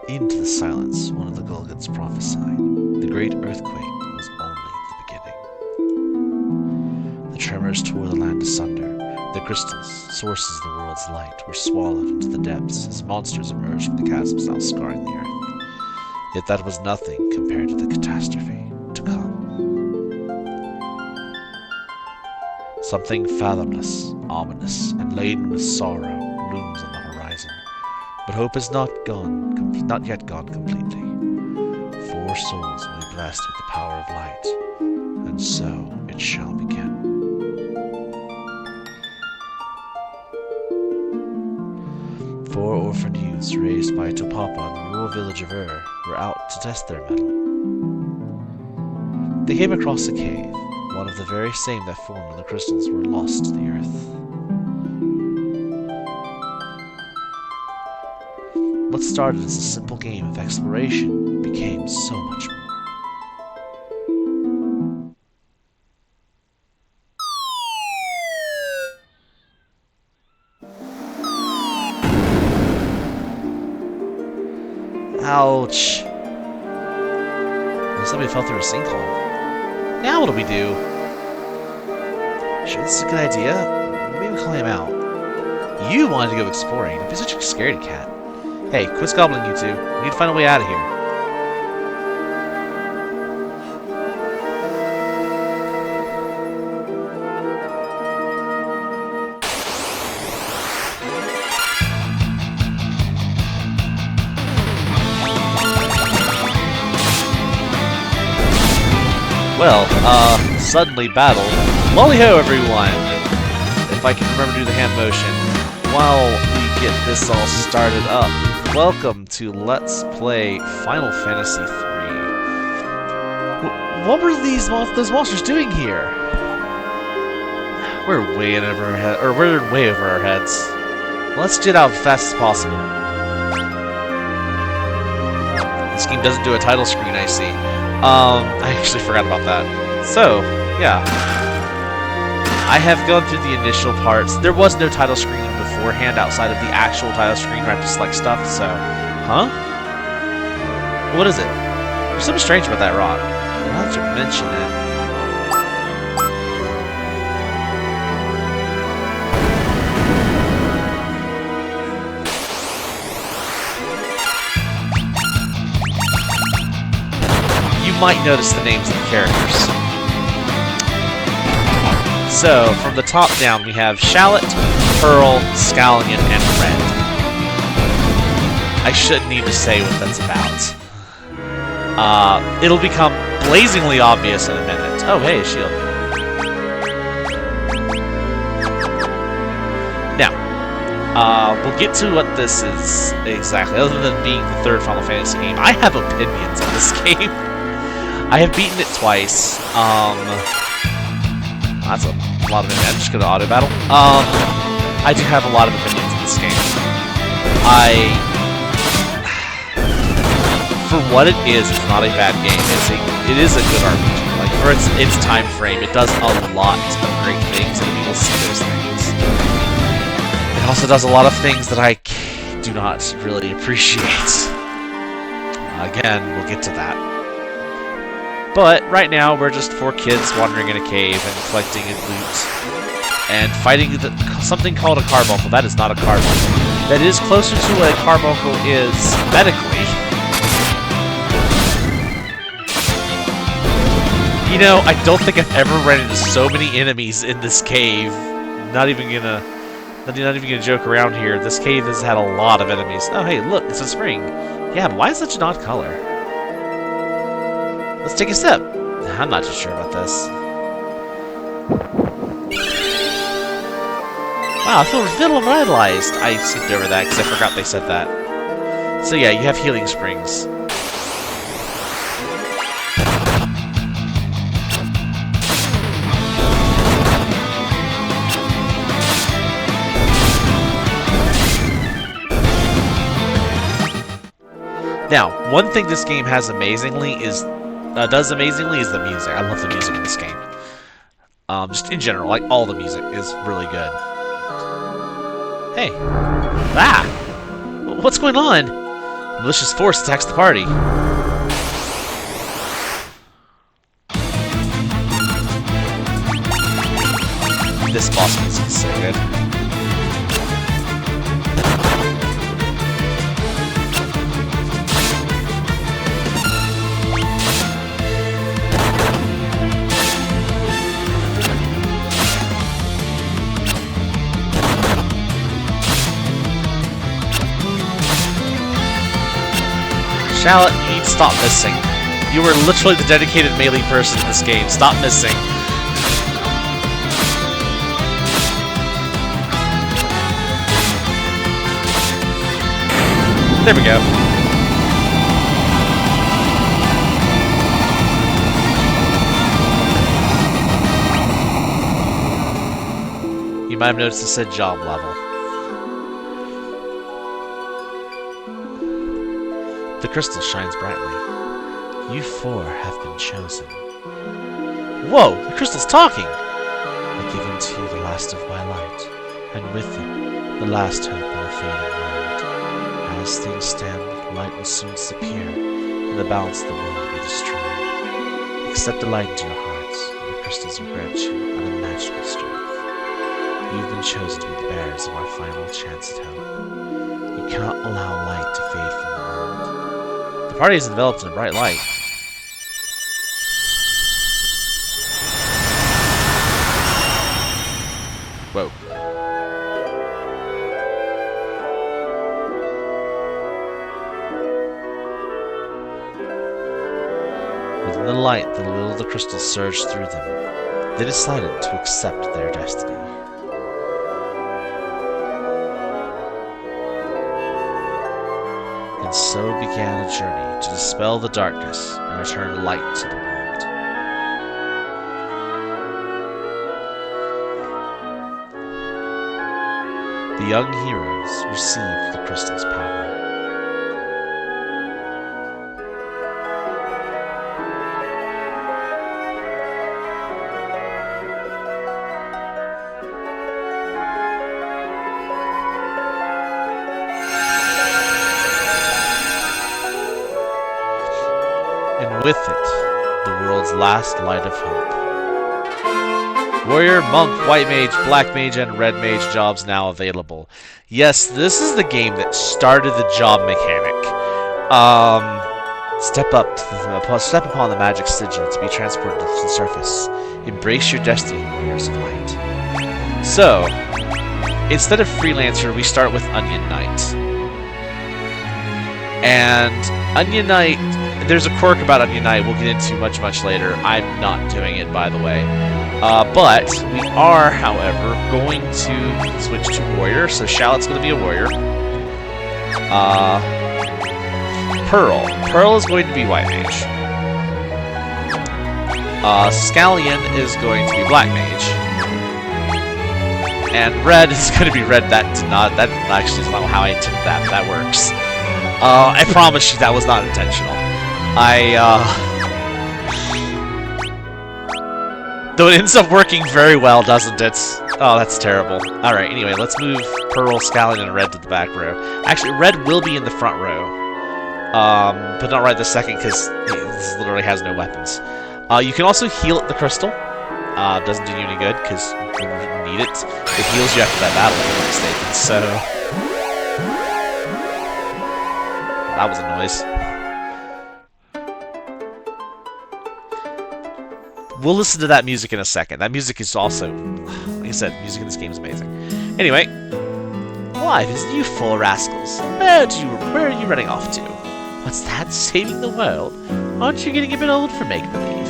Into the silence, one of the Gulgans prophesied. The great earthquake was only the beginning. The tremors tore the land asunder. The crystals, sources of the world's light, were swallowed into the depths as monsters emerged from the chasms now scarring the earth. Yet that was nothing compared to the catastrophe to come. Something fathomless, ominous, and laden with sorrow looms on the horizon. But hope is not yet gone completely. 4 souls will be blessed with the power of light, and so it shall begin. 4 orphaned youths raised by Topapa in the rural village of were out to test their mettle. They came across a cave, one of the very same that formed when the crystals were lost to the earth. What started as a simple game of exploration became so much more. Ouch. Somebody fell through a sinkhole. Now what do we do? Sure, this is a good idea. Maybe we call him out. You wanted to go exploring. Don't be such a scaredy cat. Hey, quit scobbling, you two. We need to find a way out of here. Well, suddenly battle. Lali-ho, everyone! If I can remember to do the hand motion. While we get this all started up, welcome to Let's Play Final Fantasy III. What were those monsters doing here? We're way in over our head, or we're way over our heads. Let's get out as fast as possible. This game doesn't do a title screen, I see. I actually forgot about that. So, yeah. I have gone through the initial parts. There was no title screen beforehand outside of the actual title screen where I have to select stuff, so... Huh? What is it? There's something strange about that rock. Now that you mention it... You might notice the names of the characters. So, from the top down, we have Shallot, Pearl, Scallion, and Red. I shouldn't need to say what that's about. It'll become blazingly obvious in a minute. Oh, hey, shield. Now, we'll get to what this is exactly. Other than being the 3rd Final Fantasy game, I have opinions on this game. I have beaten it twice. That's a lot of opinions. I'm just gonna auto battle. I do have a lot of opinions in this game. For what it is, it's not a bad game. It is a good RPG. Like for its time frame, it does a lot of great things, and we will see those things. It also does a lot of things that I do not really appreciate. Again, we'll get to that. But right now, we're just 4 kids wandering in a cave and collecting loot and fighting something called a carbuncle. That is not a carbuncle. That is closer to what a carbuncle is medically. You know, I don't think I've ever run into so many enemies in this cave. Not even gonna joke around here. This cave has had a lot of enemies. Oh, hey, look, it's a spring. Yeah, but why is it such an odd color? Let's take a sip. I'm not too sure about this. Wow, I feel revitalized. I skipped over that because I forgot they said that. So yeah, you have healing springs. Now, one thing this game has amazingly is does amazingly is the music. I love the music in this game. Just in general, like all the music is really good. Hey, what's going on? Malicious force attacks the party. This boss music is so good. Shallot, you need to stop missing. You were literally the dedicated melee person in this game. Stop missing. There we go. You might have noticed it said job level. The crystal shines brightly. You four have been chosen. Whoa! The crystal's talking! I give unto you the last of my light, and with it, the last hope of a fading world. As things stand, light will soon disappear, and the balance of the world will be destroyed. Accept the light into your hearts, and the crystals will grant you unimaginable strength. You have been chosen to be the bearers of our final chance at hope. You cannot allow light to fade from the world. The party has enveloped in a bright light. Whoa. Within the light, the will of the crystal surged through them. They decided to accept their destiny. And so began a journey to dispel the darkness and return light to the world. The young heroes received the crystal's power. And with it, the world's last light of hope. Warrior, Monk, White Mage, Black Mage, and Red Mage jobs now available. Yes, this is the game that started the job mechanic. Step upon the magic sigil to be transported to the surface. Embrace your destiny, Warriors of Light. So, instead of Freelancer, we start with Onion Knight. And Onion Knight, there's a quirk about Onion Knight we'll get into much later. I'm not doing it, by the way. But we are, however, going to switch to Warrior. So Shallot's going to be a Warrior. Pearl. Pearl is going to be White Mage. Scallion is going to be Black Mage. And Red is going to be Red. That actually is not how I intended that. That works. I promise you that was not intentional. Though it ends up working very well, doesn't it? Oh, that's terrible. Alright, anyway, let's move Pearl, Scallion, and Red to the back row. Actually, Red will be in the front row. But not right this second, because he literally has no weapons. You can also heal at the crystal. Doesn't do you any good, because you need it. It heals you after that battle, if I'm not mistaken, so... That was a noise. We'll listen to that music in a second. That music is also, like I said, music in this game is amazing. Anyway, why, it's you four rascals. Where are you running off to? What's that? Saving the world? Aren't you getting a bit old for make-believe?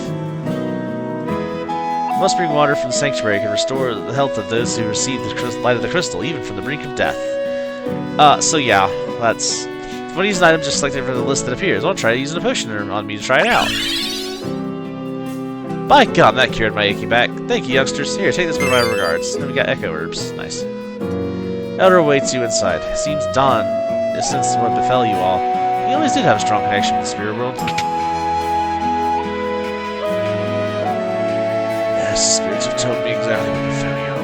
Must bring water from the sanctuary can restore the health of those who receive the light of the crystal, even from the brink of death. So yeah, that's... If I want to use an item just selected from the list that appears, I'll try using a potion on me to try it out. By God, that cured my aching back. Thank you, youngsters. Here, take this with my regards. Then we got Echo Herbs. Nice. Elder awaits you inside. Seems Dawn is since what befell you all. You always did have a strong connection with the spirit world. Yes, the spirits have told me exactly what befell you.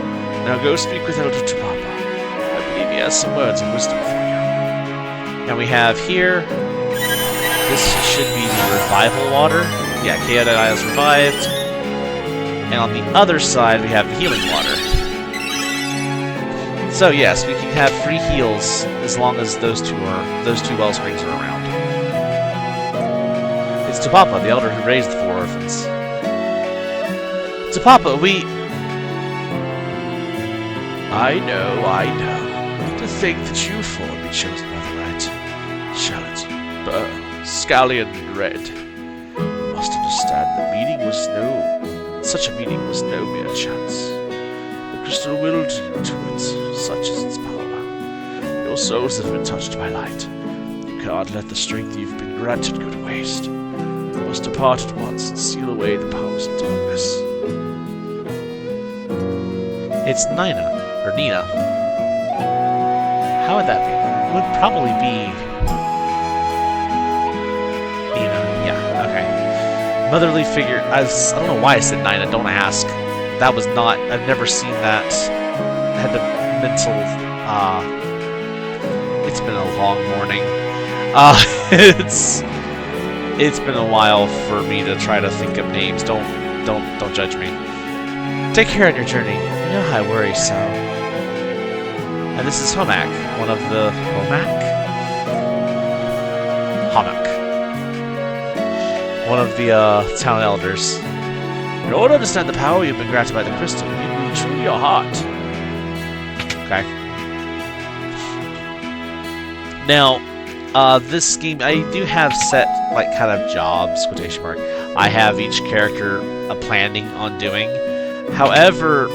Now go speak with Elder Tupapa. I believe he has some words of wisdom for you. And we have here, this should be the revival water. Yeah, Chaotic Isle is revived. And on the other side, we have the healing water. So yes, we can have free heals as long as those two well springs are around. It's Tupapa, the elder who raised the 4 orphans. Tupapa, we... I know. To think that you 4 be chosen by the right. Charlotte, Burr, Scallion, and Red. You must understand such a meeting was no mere chance. The crystal willed into it, such is its power. Your souls have been touched by light. You can't let the strength you've been granted go to waste. You must depart at once and seal away the powers of darkness. It's Nina, or Nina. How would that be? It would probably be... Nina, yeah, okay. Motherly figure, I don't know why I said Nina, don't ask. That was not, I've never seen that. I had the mental, it's been a long morning. It's been a while for me to try to think of names. Don't judge me. Take care on your journey. You know how I worry so. And this is Homak, one of the... Homak? One of the, town elders. In order to understand the power you've been granted by the crystal, you need to true your heart. Okay. Now, this scheme, I do have set, like, kind of jobs, quotation mark, I have each character planning on doing. However,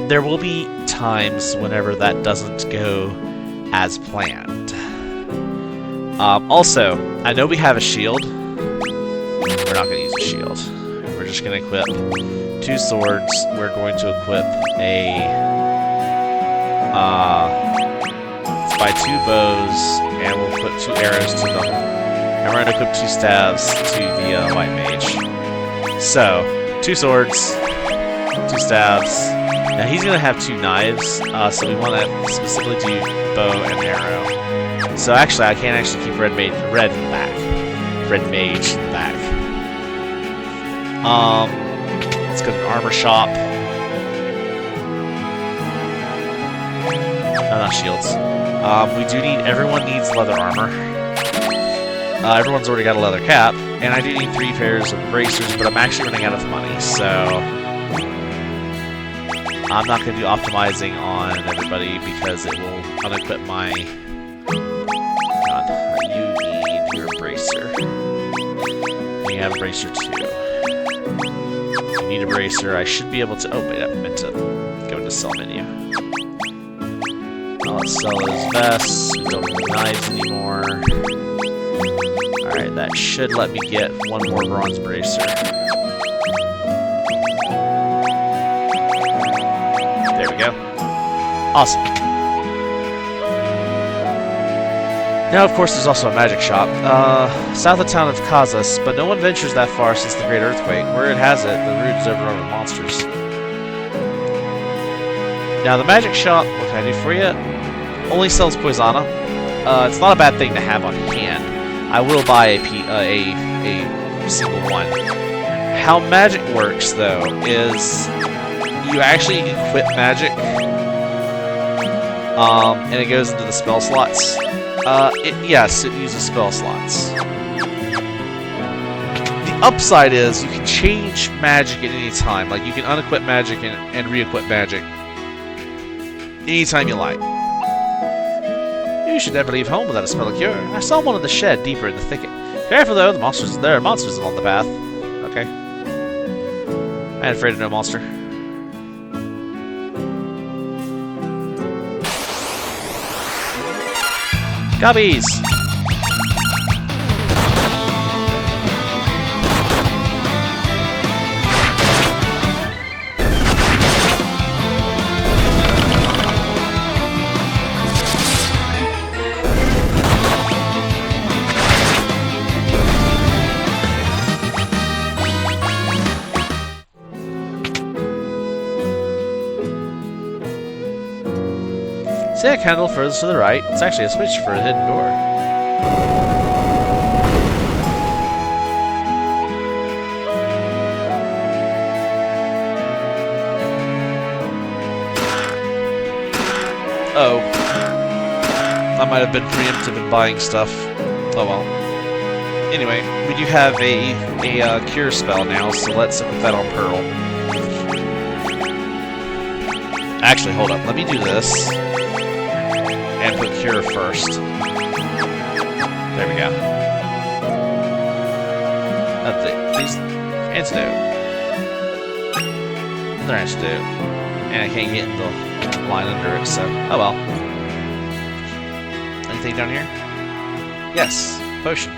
there will be times whenever that doesn't go as planned. Also, I know we have a shield. We're not going to use a shield. We're just going to equip 2 swords. We're going to equip a... let's buy 2 bows, and we'll put 2 arrows to them. And we're going to equip 2 staves to the white mage. So, 2 swords, 2 staves. Now he's going to have 2 knives, so we want to specifically do bow and arrow. So actually, I can't actually keep red mage in the back. Red mage in the back. Let's go to an armor shop. No, not shields. We do need, everyone needs leather armor. Everyone's already got a leather cap, and I do need 3 pairs of bracers, but I'm actually running out of money, so I'm not going to do optimizing on everybody because it will unequip my... God, you need your bracer. You have a bracer too. You need a bracer. I should be able to... Oh, wait, I meant to go into sell menu. Let's sell those vests. We don't need knives anymore. Alright, that should let me get 1 more bronze bracer. There we go. Awesome. Now, of course, there's also a magic shop. South of town of Kazas, but no one ventures that far since the Great Earthquake. Where it has it, the route is overrun with monsters. Now, the magic shop, what can I do for you? Only sells Poisana. It's not a bad thing to have on hand. I will buy a single one. How magic works, though, is you actually equip magic, and it goes into the spell slots. Yes, it uses spell slots. The upside is you can change magic at any time. Like, you can unequip magic and re-equip magic anytime you like. You should never leave home without a spell cure. I saw one in the shed deeper in the thicket. Careful though, there are monsters along the path. Okay. I ain't afraid of no monster. Guppies! See that candle furthest to the right? It's actually a switch for a hidden door. Oh. I might have been preemptive in buying stuff. Oh well. Anyway, we do have a cure spell now, so let's put that on Pearl. Actually, hold up. Let me do this. And put cure first. There we go. Please. Antidote. Another antidote. And I can't get in the line under it, so... Oh well. Anything down here? Yes. Potion.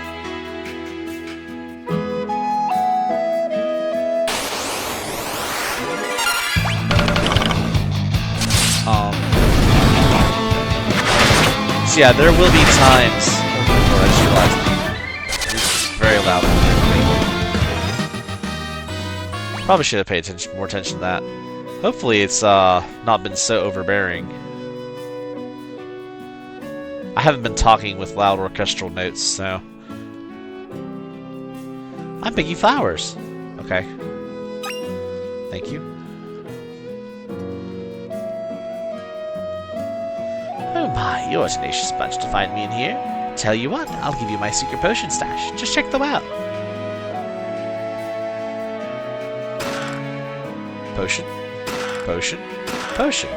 So yeah, there will be times... Oh, I just realized. It's very loud. Probably should have paid more attention to that. Hopefully it's not been so overbearing. I haven't been talking with loud orchestral notes, so... I'm picking flowers. Okay. Thank you. Oh my, you're a tenacious bunch to find me in here. Tell you what, I'll give you my secret potion stash. Just check them out. Potion. Potion. Potion.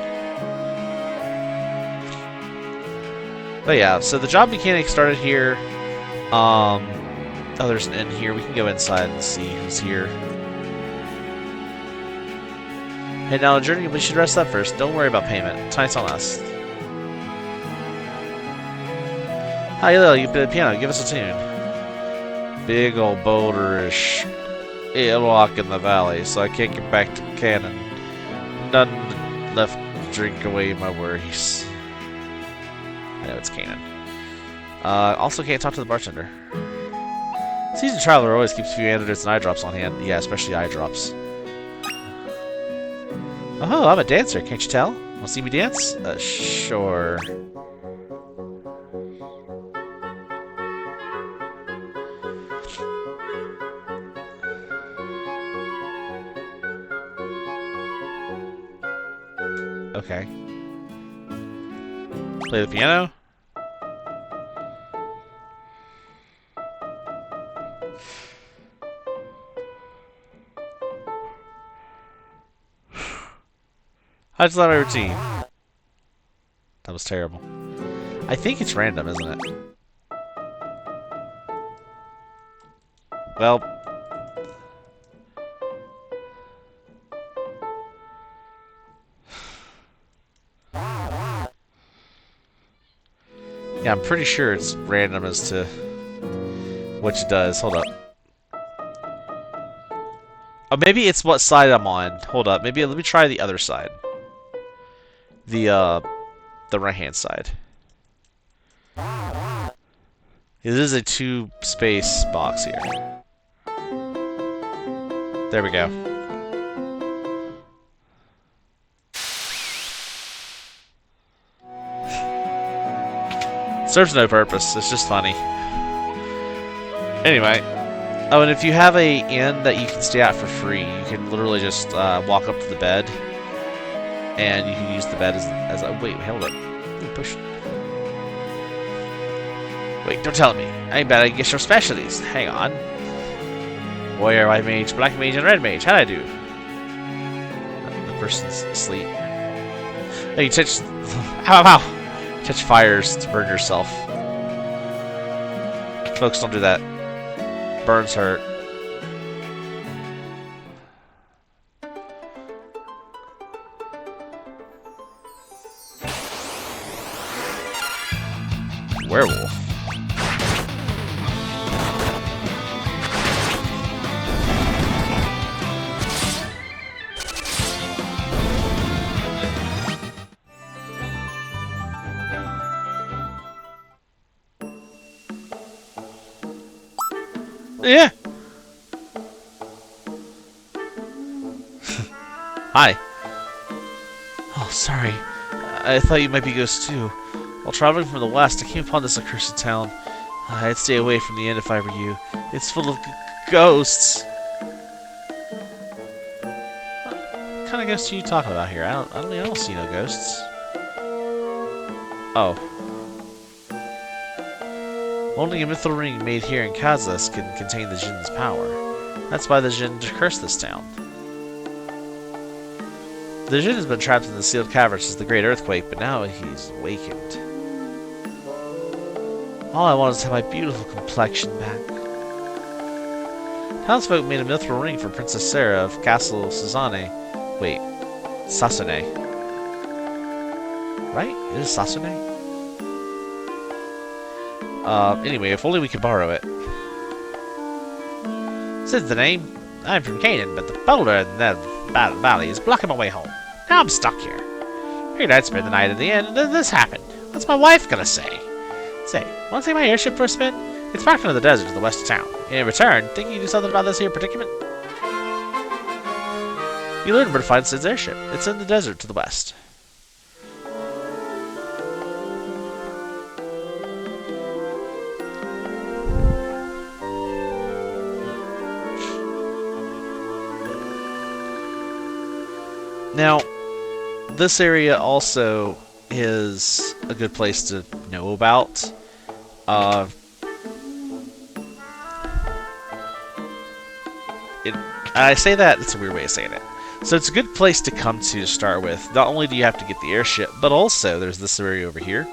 But yeah, so the job mechanic started here. Oh, there's an inn here. We can go inside and see who's here. Hey, now, Journey, we should rest up first. Don't worry about payment. Tonight's on us. Hi, Lil, you play the piano. Give us a tune. Big old boulderish airlock in the valley, so I can't get back to Cannon. None left to drink away my worries. I know it's Cannon. Also can't talk to the bartender. Seasoned Traveler always keeps a few antidotes and eye drops on hand. Yeah, especially eye drops. Oh, I'm a dancer, can't you tell? Want to see me dance? Sure. Okay. Play the piano? I just thought my routine. That was terrible. I think it's random, isn't it? Well... yeah, I'm pretty sure it's random as to what it does. Hold up. Oh, maybe it's what side I'm on. Hold up. Maybe let me try the other side. The right-hand side. It is a 2-space box here. There we go. Serves no purpose. It's just funny. Anyway. Oh, and if you have a inn that you can stay at for free, you can literally just walk up to the bed. And you can use the bed as a... Wait, hold up. Push. Wait, don't tell me. I ain't bad. I guess your specialties. Hang on. Warrior, white mage, black mage, and red mage. How'd I do? The person's asleep. Hey, you touch... Ow, ow, ow! Touch fires to burn yourself. Folks, don't do that. Burns hurt. Werewolf. Yeah. Hi. Oh, sorry. I thought you might be ghosts too. While traveling from the west, I came upon this accursed town. I'd stay away from the inn if I were you. It's full of ghosts. What kind of ghosts are you talking about here? I don't see no ghosts. Oh. Only a mithril ring made here in Kazas can contain the Jin's power. That's why the Jin cursed this town. The Jin has been trapped in the sealed cavern since the Great Earthquake, but now he's awakened. All I want is to have my beautiful complexion back. Townsfolk made a mithril ring for Princess Sarah of Castle Sasane. Wait, Sasane. Right? It is Sasane? Anyway, if only we could borrow it. Says the name. I'm from Canaan, but the boulder in the valley is blocking my way home. Now I'm stuck here. Figured I'd spend the night at the inn, and then this happened. What's my wife gonna say? Say, wanna take my airship for a spin? It's parked into the desert to the west of town. In return, think you can do something about this here predicament? You learned where to find Sid's airship. It's in the desert to the west. Now, this area also is a good place to know about. I say that, it's a weird way of saying it. So it's a good place to come to start with. Not only do you have to get the airship, but also there's this area over here.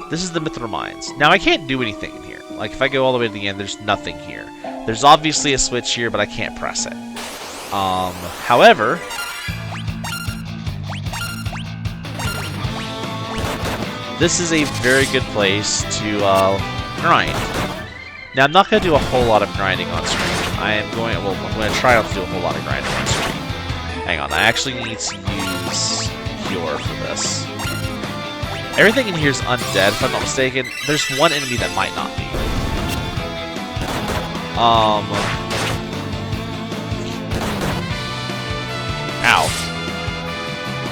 This is the Mithril Mines. Now, I can't do anything in here. Like, if I go all the way to the end, there's nothing here. There's obviously a switch here, but I can't press it. However, this is a very good place to grind. Now, I'm not going to do a whole lot of grinding on screen. I'm going to try not to do a whole lot of grinding on screen. Hang on, I actually need to use Cure for this. Everything in here is undead, if I'm not mistaken. There's one enemy that might not be. Ow.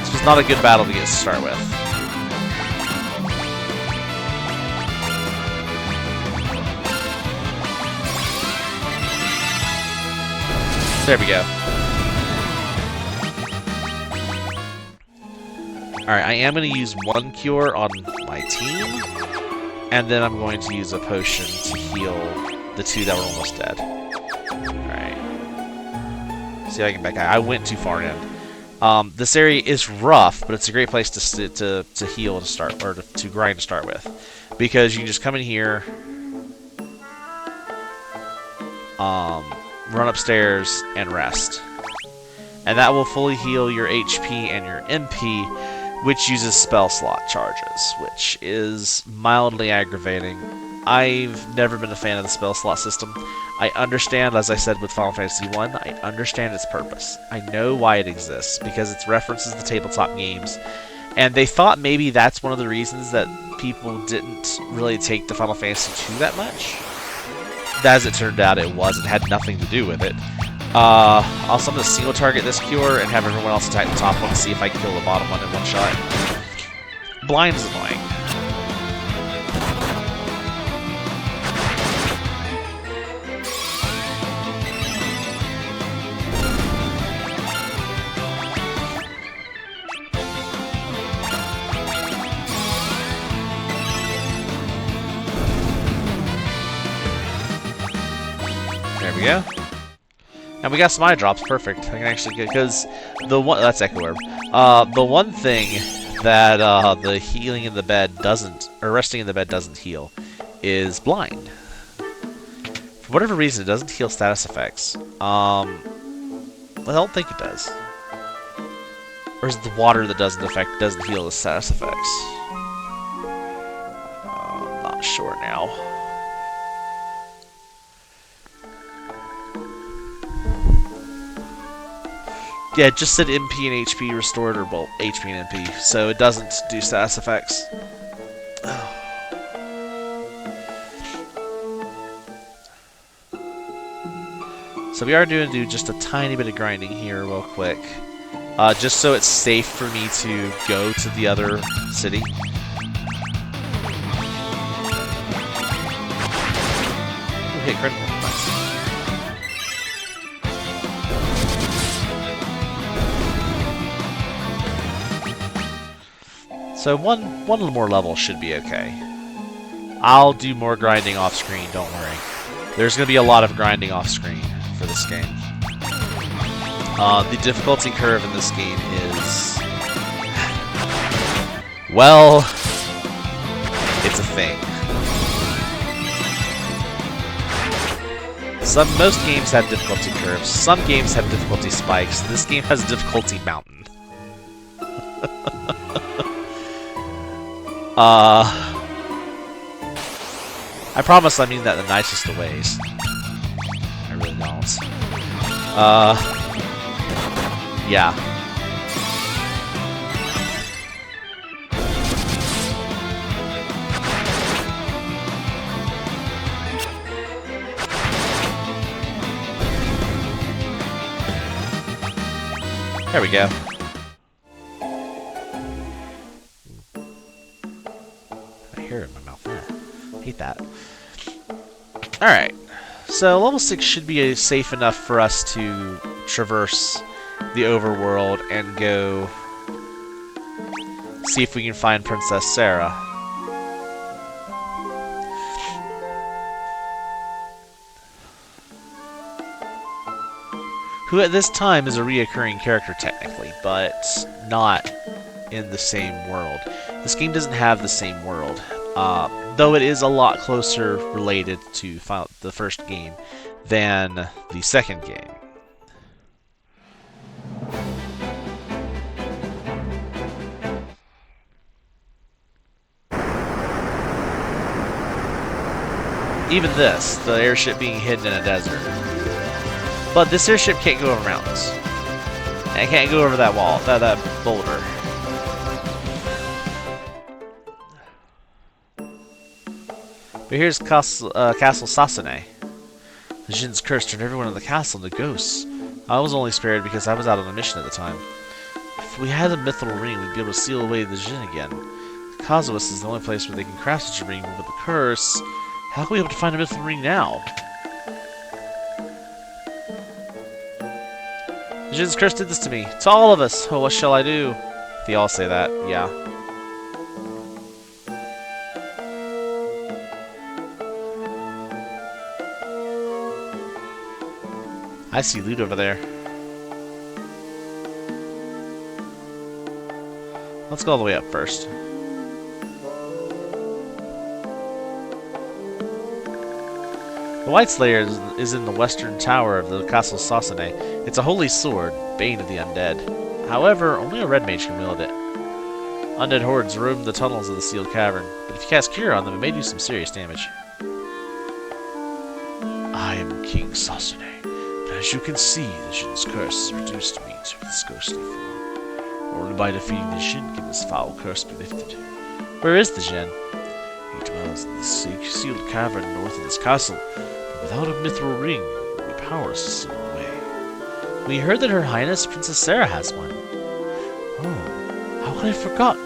This was not a good battle to get to start with. There we go. Alright, I am going to use one cure on my team, and then I'm going to use a potion to heal the two that were almost dead. Alright. See if I can back out. I went too far in. This area is rough, but it's a great place to heal to start, or to grind to start with. Because you can just come in here, run upstairs, and rest. And that will fully heal your HP and your MP, which uses spell slot charges, which is mildly aggravating. I've never been a fan of the spell slot system. I understand, as I said with Final Fantasy 1, I understand its purpose. I know why it exists, because it references the tabletop games. And they thought maybe that's one of the reasons that people didn't really take to Final Fantasy 2 that much. As it turned out, it was. It had nothing to do with it. Also, I'm going to single target this cure and have everyone else attack the top one to see if I can kill the bottom one in one shot. Blind is annoying. There we go. And we got some eye drops, perfect. I can actually get, because the one, that's Echo Orb. The one thing that the healing in the bed doesn't, or resting in the bed doesn't heal, is blind. For whatever reason, it doesn't heal status effects. I don't think it does. Or is it the water that doesn't heal the status effects? I'm not sure now. Yeah, it just said MP and HP restored, or both HP and MP, so it doesn't do status effects. So we are going to do just a tiny bit of grinding here real quick. Just so it's safe for me to go to the other city. Ooh, hit critical. Nice. So one more level should be okay. I'll do more grinding off screen, don't worry. There's going to be a lot of grinding off screen for this game. The difficulty curve in this game is... well, it's a thing. Most games have difficulty curves. Some games have difficulty spikes. This game has difficulty mountain. I promise I mean that in the nicest of ways. I really don't. Yeah. There we go. I hear it in my mouth there. Hate that. Alright. So level 6 should be safe enough for us to traverse the overworld and go see if we can find Princess Sarah. Who at this time is a reoccurring character technically, but not in the same world. This game doesn't have the same world, though it is a lot closer related to the first game than the second game. Even this, the airship being hidden in a desert. But this airship can't go over mountains. And it can't go over that wall, that boulder. But here's Castle Sasune. The Jin's curse turned everyone in the castle into ghosts. I was only spared because I was out on a mission at the time. If we had a mithril ring, we'd be able to seal away the Jin again. Kazuas is the only place where they can craft such a ring, but with the curse... how can we hope to find a mithril ring now? The Jin's curse did this to me. To all of us. Oh, what shall I do? They all say that, yeah. I see loot over there. Let's go all the way up first. The White Slayer is in the western tower of the Castle Sasune. It's a holy sword, bane of the undead. However, only a red mage can wield it. Undead hordes roam the tunnels of the sealed cavern, but if you cast Cure on them, it may do some serious damage. I am King Sasune, but as you can see, the Jin's curse reduced me to this ghostly form. Only by defeating the Jin can this foul curse be lifted. Where is the Jin? He dwells in the sealed cavern north of this castle, but without a mithril ring, he will be powerless to seal him away. We heard that Her Highness Princess Sarah has one. Oh, how could I have forgotten?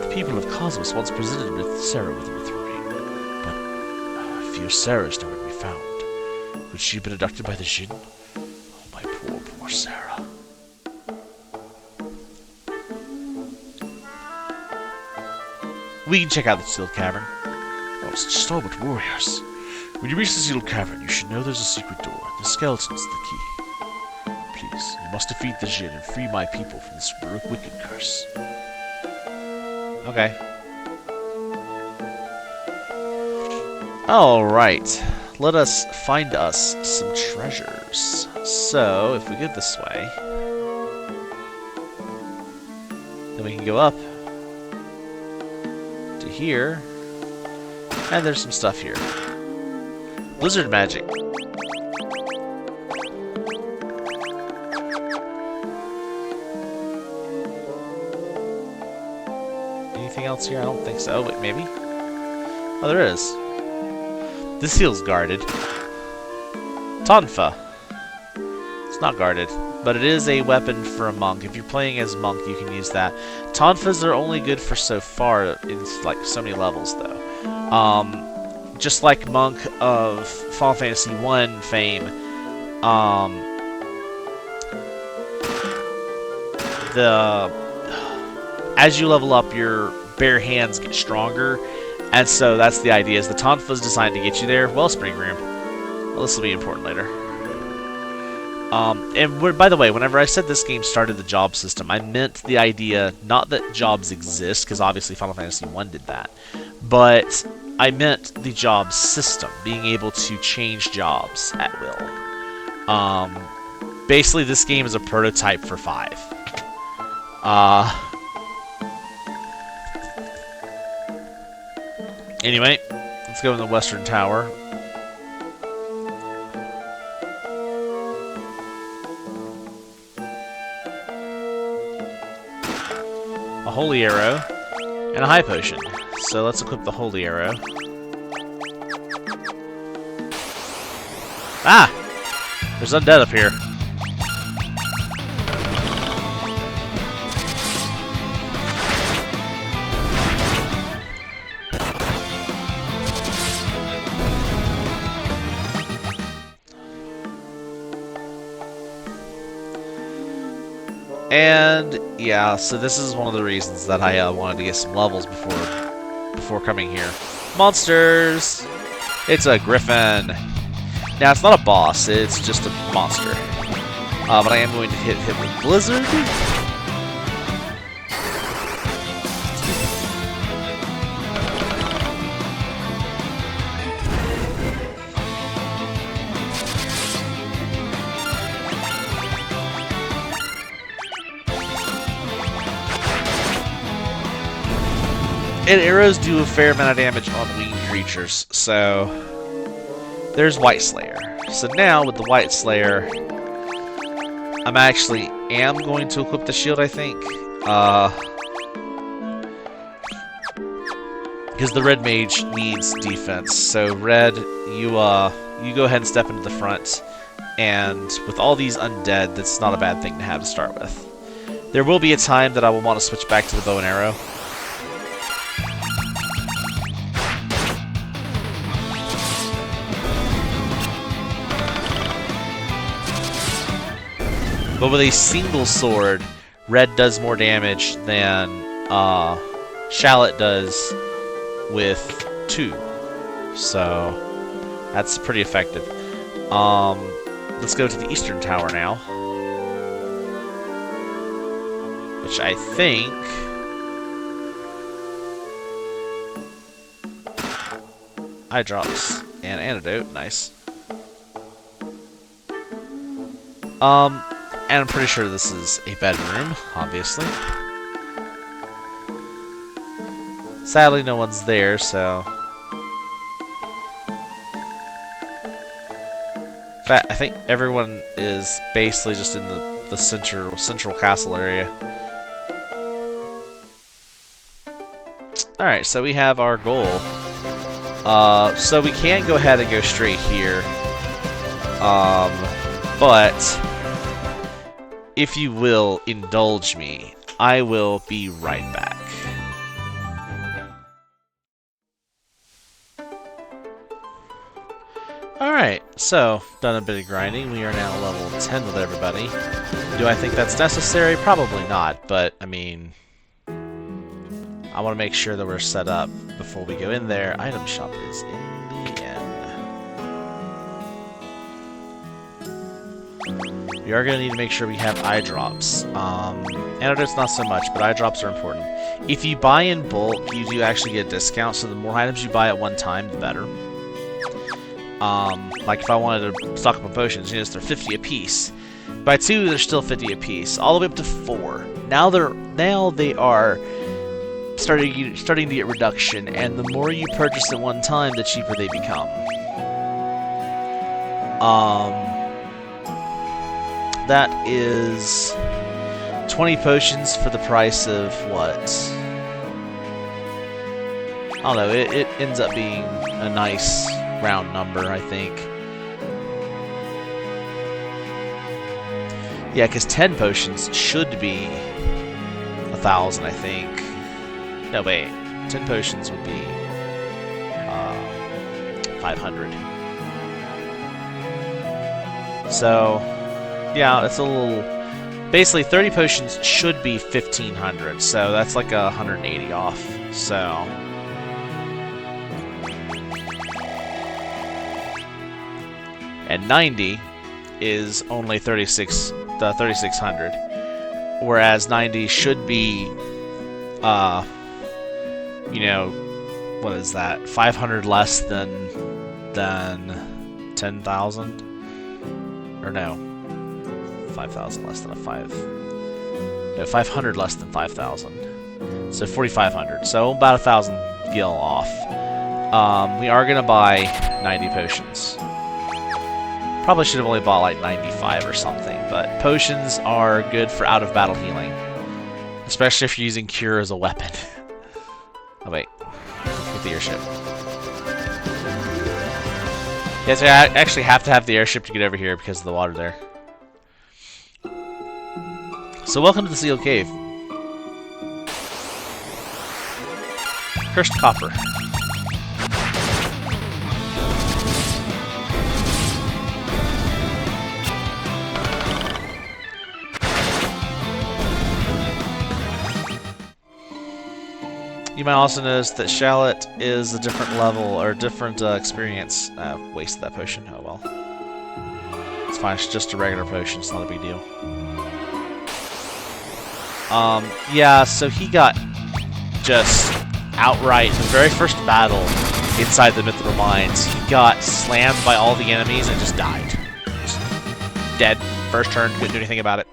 The people of Cosmos once presented Sarah with a mithril ring, but I fear Sarah is nowhere to be found. Could she have been abducted by the Jin? Oh, my poor, poor Sarah. We can check out the sealed cavern. Oh, such stalwart warriors. When you reach the sealed cavern, you should know there's a secret door. The skeleton's the key. Please, you must defeat the Jin and free my people from this wicked curse. Okay. Alright. Let us find us some treasures. So, if we go this way, then we can go up to here, and there's some stuff here. Blizzard magic. Anything else here? I don't think so. Wait, maybe? Oh, there is. This feels guarded. Tonfa. It's not guarded, but it is a weapon for a monk. If you're playing as a monk, you can use that. Tonfas are only good for so far in like so many levels, though. Just like Monk of Final Fantasy I fame, as you level up, your bare hands get stronger, and so that's the idea. Is the Tonfa's designed to get you there? Wellspring Room. Well, this will be important later. By the way, whenever I said this game started the job system, I meant the idea, not that jobs exist, because obviously Final Fantasy I did that, but I meant the job system, being able to change jobs at will. Basically, this game is a prototype for 5. Anyway, let's go in the Western Tower. A Holy Arrow, and a High Potion. So let's equip the Holy Arrow. Ah! There's undead up here. And yeah, so this is one of the reasons that I wanted to get some levels before coming here. Monsters! It's a griffin. Now it's not a boss, it's just a monster. But I am going to hit him with Blizzard. And arrows do a fair amount of damage on winged creatures, so there's White Slayer. So now with the White Slayer, I'm actually going to equip the shield, I think, because the red mage needs defense. So red, you go ahead and step into the front, and with all these undead, that's not a bad thing to have to start with. There will be a time that I will want to switch back to the bow and arrow. But with a single sword, red does more damage than Shallot does with 2. So that's pretty effective. Let's go to the Eastern Tower now, which I think eye drops and antidote. Nice. And I'm pretty sure this is a bedroom, obviously. Sadly, no one's there, so... In fact, I think everyone is basically just in the central castle area. Alright, so we have our goal. So we can go ahead and go straight here. But... if you will indulge me, I will be right back. Alright, so, done a bit of grinding. We are now level 10 with everybody. Do I think that's necessary? Probably not, but, I mean... I want to make sure that we're set up before we go in there. Item shop is in the end. We are going to need to make sure we have eye drops. Antidotes not so much, but eye drops are important. If you buy in bulk, you do actually get a discount, so the more items you buy at one time, the better. Like if I wanted to stock up on potions, you know, they're 50 apiece. By 2, they're still 50 apiece, all the way up to 4. Now they are starting to get reduction, and the more you purchase at one time, the cheaper they become. That is 20 potions for the price of what? I don't know, it ends up being a nice round number, I think. Yeah, because 10 potions should be 1,000, I think. No, wait. 10 potions would be 500. So... yeah, it's a Basically, 30 potions should be 1,500, so that's like 180 off. So, and 90 is only 3,600, whereas 90 should be, you know, what is that? 500 less than 10,000, or no, 5,000 less than a 5. No, 500 less than 5,000. So 4,500. So about 1,000 gil off. We are gonna buy 90 potions. Probably should have only bought like 95 or something, but potions are good for out-of-battle healing, especially if you're using Cure as a weapon. Oh wait, get the airship. Yes, I actually have to have the airship to get over here because of the water there. So welcome to the Sealed Cave. Cursed Copper. You might also notice that Shallot is a different level, or different experience. Wasted that potion, oh well. It's fine, it's just a regular potion, it's not a big deal. Yeah, so he got just outright, the very first battle inside the Mithril Mines, he got slammed by all the enemies and just died. Just dead, first turn, couldn't do anything about it.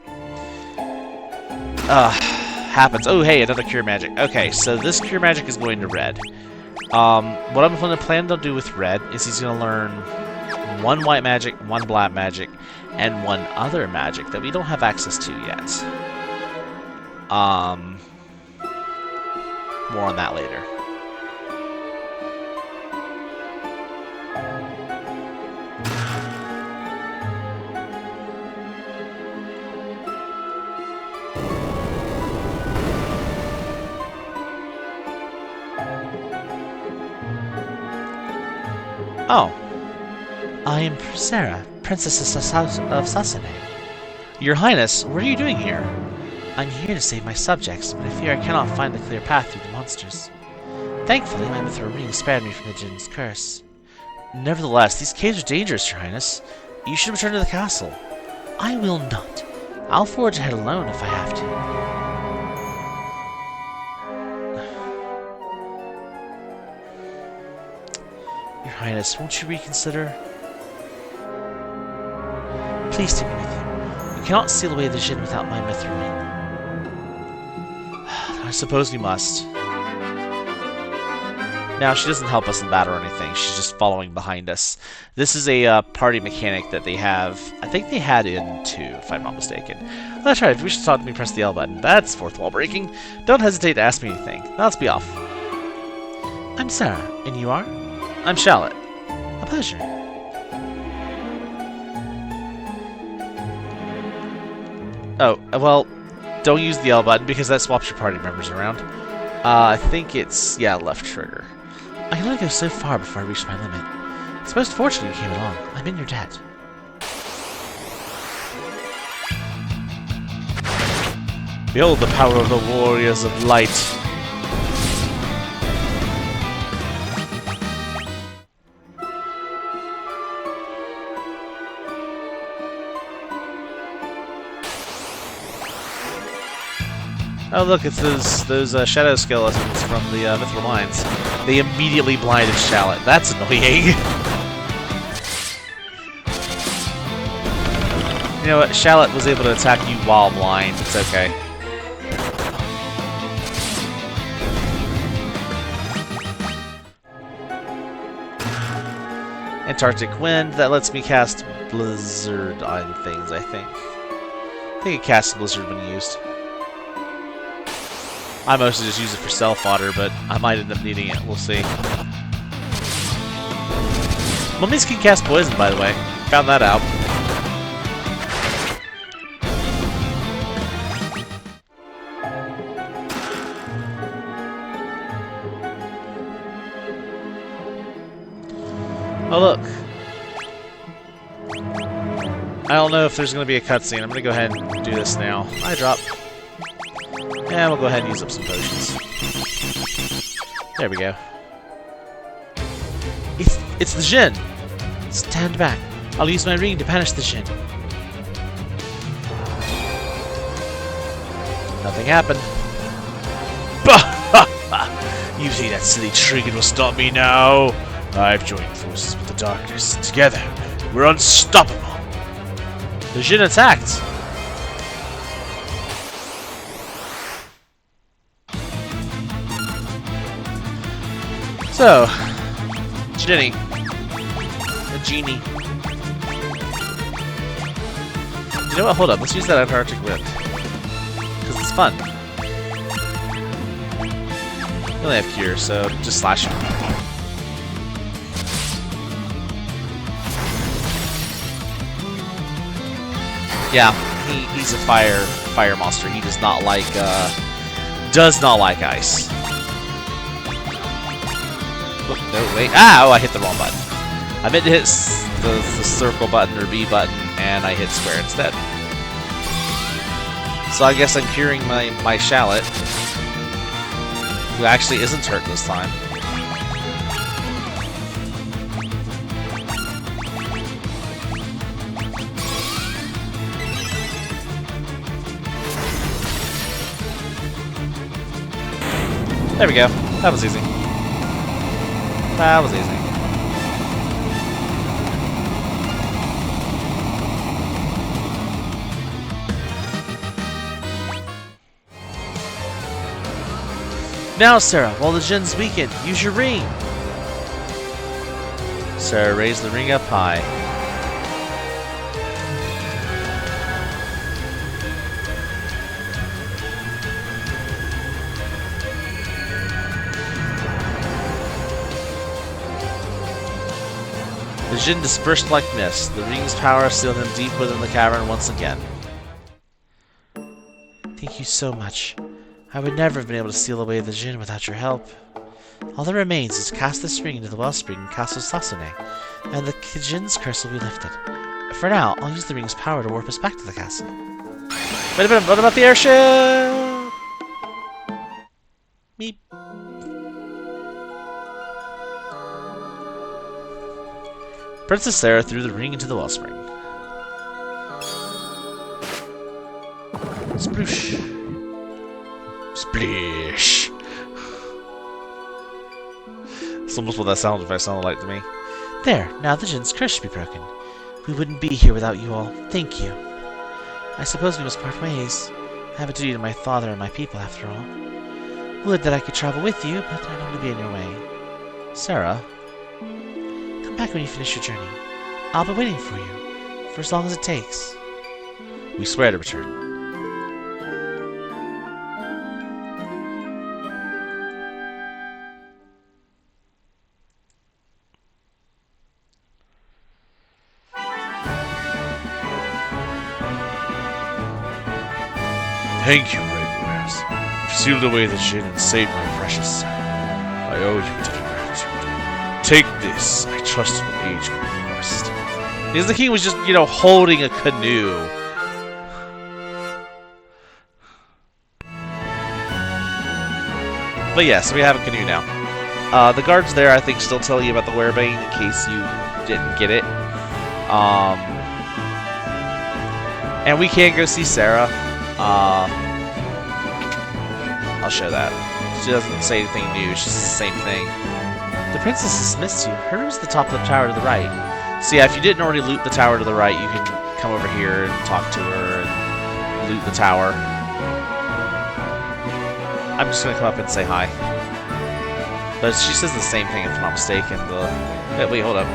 Happens. Oh, hey, another Cure Magic. Okay, so this Cure Magic is going to Red. What I'm going to plan to do with Red is he's going to learn one White Magic, one Black Magic, and one other magic that we don't have access to yet. More on that later. Oh. I am Sarah, Princess of Sasane. Your Highness, what are you doing here? I'm here to save my subjects, but I fear I cannot find the clear path through the monsters. Thankfully, my mithril ring spared me from the Jinn's curse. Nevertheless, these caves are dangerous, Your Highness. You should return to the castle. I will not. I'll forge ahead alone if I have to. Your Highness, won't you reconsider? Please take me with you. You cannot steal away the Jinn without my mithril ring. I suppose we must. Now, she doesn't help us in battle or anything. She's just following behind us. This is a party mechanic that they have. I think they had in 2, if I'm not mistaken. That's right. If you wish to talk to me, press the L button. That's fourth wall breaking. Don't hesitate to ask me anything. Now let's be off. I'm Sarah, and you are? I'm Shallot. A pleasure. Oh, well, don't use the L button because that swaps your party members around. I think it's, yeah, left trigger. I can only go so far before I reach my limit. It's most fortunate you came along. I'm in your debt. Behold the power of the warriors of light. Oh look, it's those shadow skeletons from the Mithril Mines. They immediately blinded Shallot. That's annoying. You know what? Shallot was able to attack you while blind. It's okay. Antarctic Wind. That lets me cast Blizzard on things, I think. I think it casts Blizzard when used. I mostly just use it for self-fodder, but I might end up needing it. We'll see. Mummies can cast poison, by the way. Found that out. Oh, look. I don't know if there's going to be a cutscene. I'm going to go ahead and do this now. I drop. And we'll go ahead and use up some potions. There we go. It's the Jinn! Stand back. I'll use my ring to banish the Jinn. Nothing happened. You think that silly trinket will stop me now? I've joined forces with the darkness. Together, we're unstoppable. The Jinn attacked. So, Ginny. A genie. You know what? Hold up. Let's use that Antarctic wind. Because it's fun. We only have cure, so just slash him. Yeah, he's a fire monster. He does not like ice. Oh, no, wait. Ah! Oh, I hit the wrong button. I meant to hit the circle button or B button, and I hit square instead. So I guess I'm curing my shallot, who actually isn't hurt this time. There we go. That was easy. That was easy. Now, Sarah, while the Jinn's weakened, use your ring. Sarah raised the ring up high. The Jinn dispersed like mist. The ring's power sealed him deep within the cavern once again. Thank you so much. I would never have been able to steal away the Jinn without your help. All that remains is to cast this ring into the wellspring in Castle Sasune, and the Jinn's curse will be lifted. For now, I'll use the ring's power to warp us back to the castle. Wait a minute, what about the airship? Meep. Princess Sarah threw the ring into the wellspring. Sploosh. Splish. That's almost what that sound effect sounded like to me. There, now the Jinn's curse should be broken. We wouldn't be here without you all. Thank you. I suppose we must part ways. I have a duty to my father and my people, after all. Would that I could travel with you, but I don't want to be in your way. Sarah? Come back when you finish your journey. I'll be waiting for you, for as long as it takes. We swear to return. Thank you, brave warriors. You've sealed away the Jinn and saved my precious Sarah. I owe you a debt of gratitude. Take this. I trust it will aid you in your quest. Because the king was just, you know, holding a canoe. But yeah, so we have a canoe now. The guards there, I think, still tell you about the werebane in case you didn't get it. And we can go see Sarah. I'll show that. She doesn't say anything new, it's just the same thing. The princess dismissed you. Her room's at the top of the tower to the right. So yeah, if you didn't already loot the tower to the right, you can come over here and talk to her and loot the tower. I'm just gonna come up and say hi. But she says the same thing, if I'm not mistaken. Wait, hold up.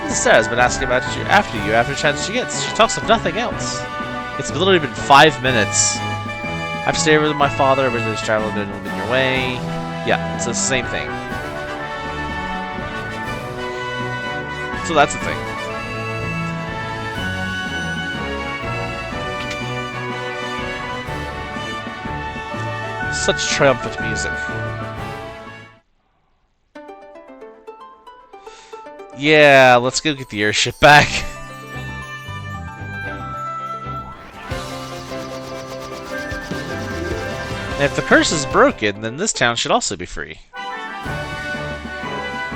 Mrs. Sarah's been asking about you after a chance she gets. She talks of nothing else. It's literally been 5 minutes. I've stayed with my father, but there's travel been in your way. Yeah, it's the same thing. So that's the thing. Such triumphant music. Yeah, let's go get the airship back. If the curse is broken, then this town should also be free.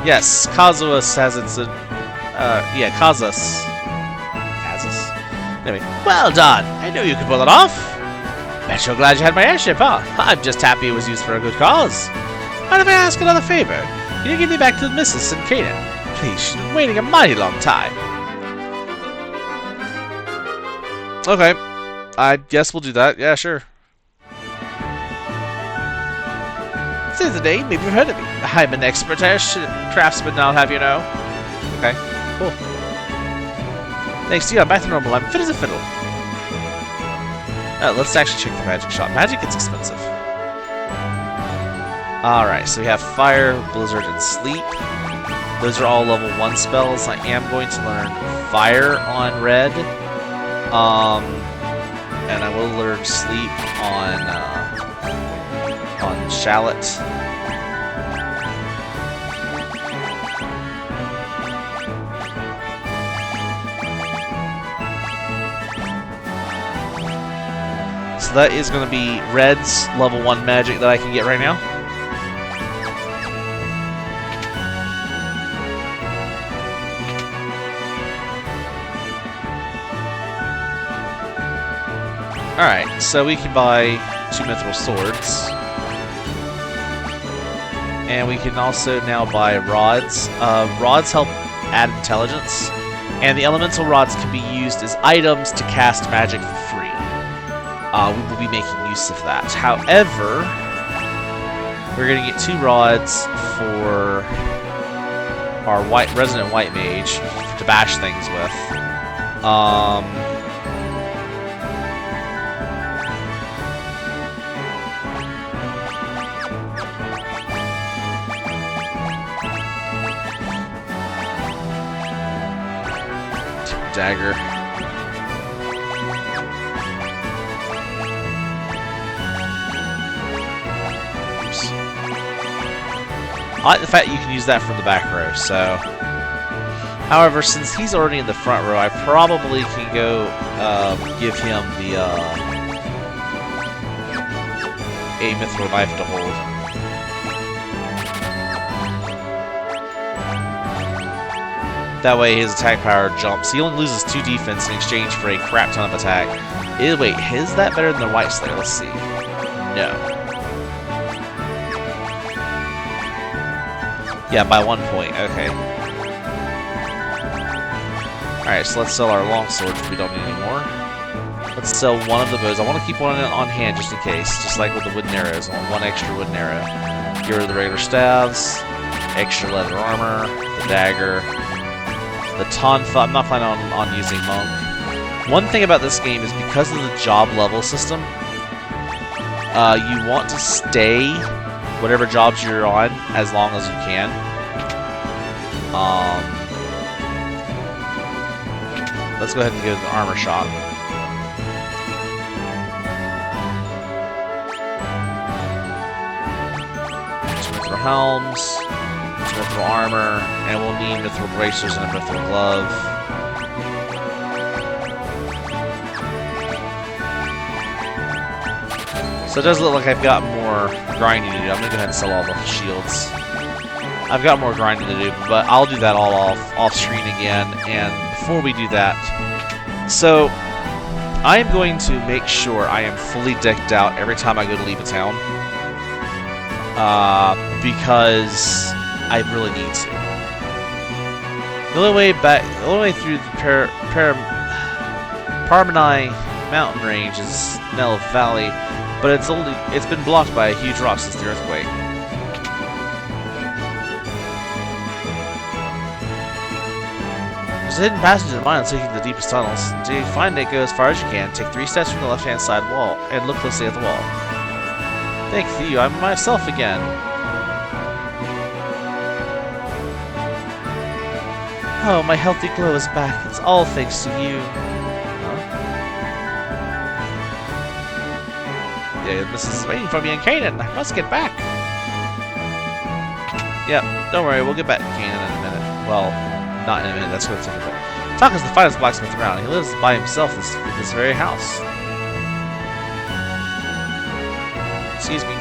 Yes, Kazuas has its... yeah, Kazas. Kazas? Anyway, well done! I knew you could pull it off! Bet you're glad you had my airship, huh? I'm just happy it was used for a good cause. Mind if I ask another favor? Can you get me back to the missus in Canaan? Please, she's been waiting a mighty long time. Okay. I guess we'll do that. Yeah, sure. Since the name, maybe you've heard of me. I'm an expert craftsman, I'll have you know. Okay, cool. Thanks to you, I'm back to normal. I'm fit as a fiddle. Let's actually check the magic shop. Magic gets expensive. Alright, so we have Fire, Blizzard, and Sleep. Those are all level 1 spells. I am going to learn Fire on Red. And I will learn Sleep on Shallot. So that is going to be Red's level 1 magic that I can get right now. Alright, so we can buy 2 mithril swords. And we can also now buy rods. Rods help add intelligence. And the elemental rods can be used as items to cast magic for free. We will be making use of that. However, we're going to get 2 rods for our resident white mage to bash things with. Dagger. Oops. I like the fact you can use that from the back row, so... However, since he's already in the front row, I probably can go give him the a mithril knife to hold. That way his attack power jumps. He only loses 2 defense in exchange for a crap ton of attack. Wait, is that better than the White Slayer? Let's see. No. Yeah, by 1 point. Okay. Alright, so let's sell our longsword if we don't need any more. Let's sell one of the bows. I want to keep one on hand just in case. Just like with the wooden arrows. I want 1 extra wooden arrow. Get rid of the regular staves. Extra leather armor. The dagger. The Tonfa, I'm not planning on using Monk. One thing about this game is because of the job level system, you want to stay whatever jobs you're on as long as you can. Let's go ahead and go to the armor shop. For helms. Mithril armor, and we'll need mithril bracers and a mithril glove. So it does look like I've got more grinding to do. I'm going to go ahead and sell all the shields. I've got more grinding to do, but I'll do that all off screen again. And before we do that, so I am going to make sure I am fully decked out every time I go to leave a town. Because I really need to. The only way through the Parmeni mountain range is Nell Valley, but it's been blocked by a huge rock since the earthquake. There's a hidden passage in the mine taking the deepest tunnels. Until you find it, go as far as you can. Take 3 steps from the left-hand side wall and look closely at the wall. Thank you, I'm myself again. Oh, my healthy glow is back. It's all thanks to you. Huh? Yeah, Mrs. is waiting for me in Canaan. I must get back. Yep, don't worry. We'll get back to Canaan in a minute. Well, not in a minute. That's going to take a bit. Talk is the finest blacksmith around. He lives by himself in this very house. Excuse me.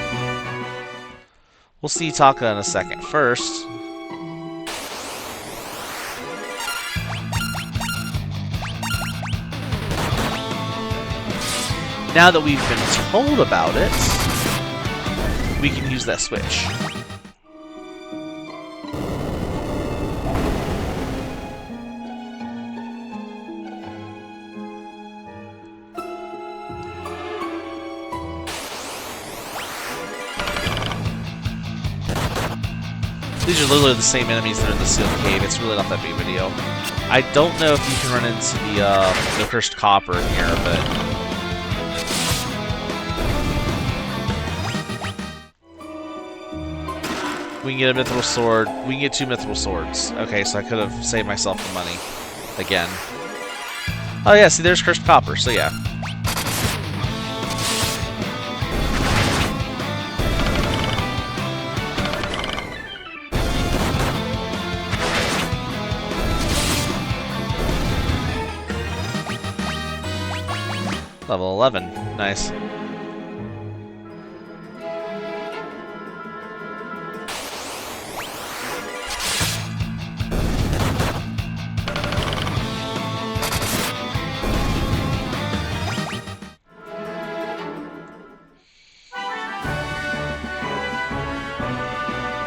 We'll see Taka in a second. First, now that we've been told about it, we can use that switch. These are literally the same enemies that are in the sealed cave. It's really not that big of a deal. I don't know if you can run into the cursed copper in here, but we can get a mithril sword. We can get 2 mithril swords. Okay, so I could have saved myself the money again. Oh yeah, see, there's cursed copper. So yeah. Level 11. Nice.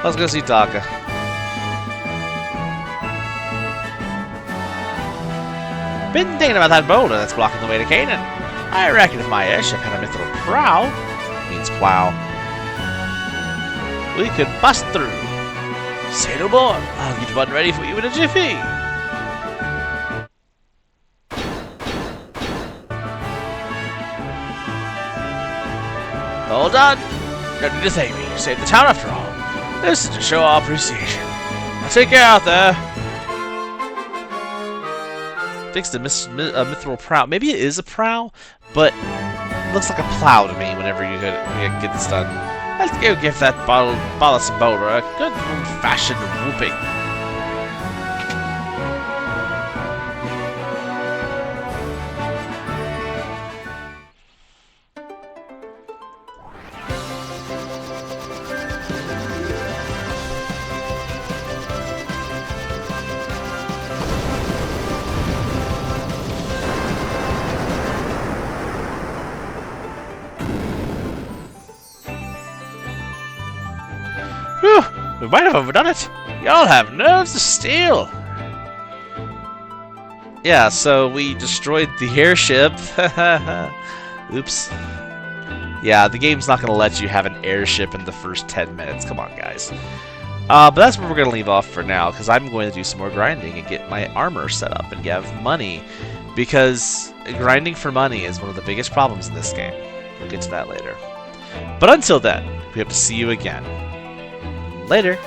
Let's go see Taka. Been thinking about that boulder that's blocking the way to Canaan. I reckon if my airship had a mithril prow, means plow, we could bust through. Say no more. I'll get one ready for you in a jiffy. All done. No need to thank me. You saved the town after all. This is to show our appreciation. Now take care out there. Fixed a mithril prow. Maybe it is a prow, but it looks like a plow to me whenever you get this done. Let's go give that ballast boulder a good old-fashioned whooping. Whew, we might have overdone it. Y'all have nerves of steel. Yeah, so we destroyed the airship. Oops. Yeah, the game's not going to let you have an airship in the first 10 minutes. Come on, guys. But that's where we're going to leave off for now, because I'm going to do some more grinding and get my armor set up and get money. Because grinding for money is one of the biggest problems in this game. We'll get to that later. But until then, we hope to see you again. Later.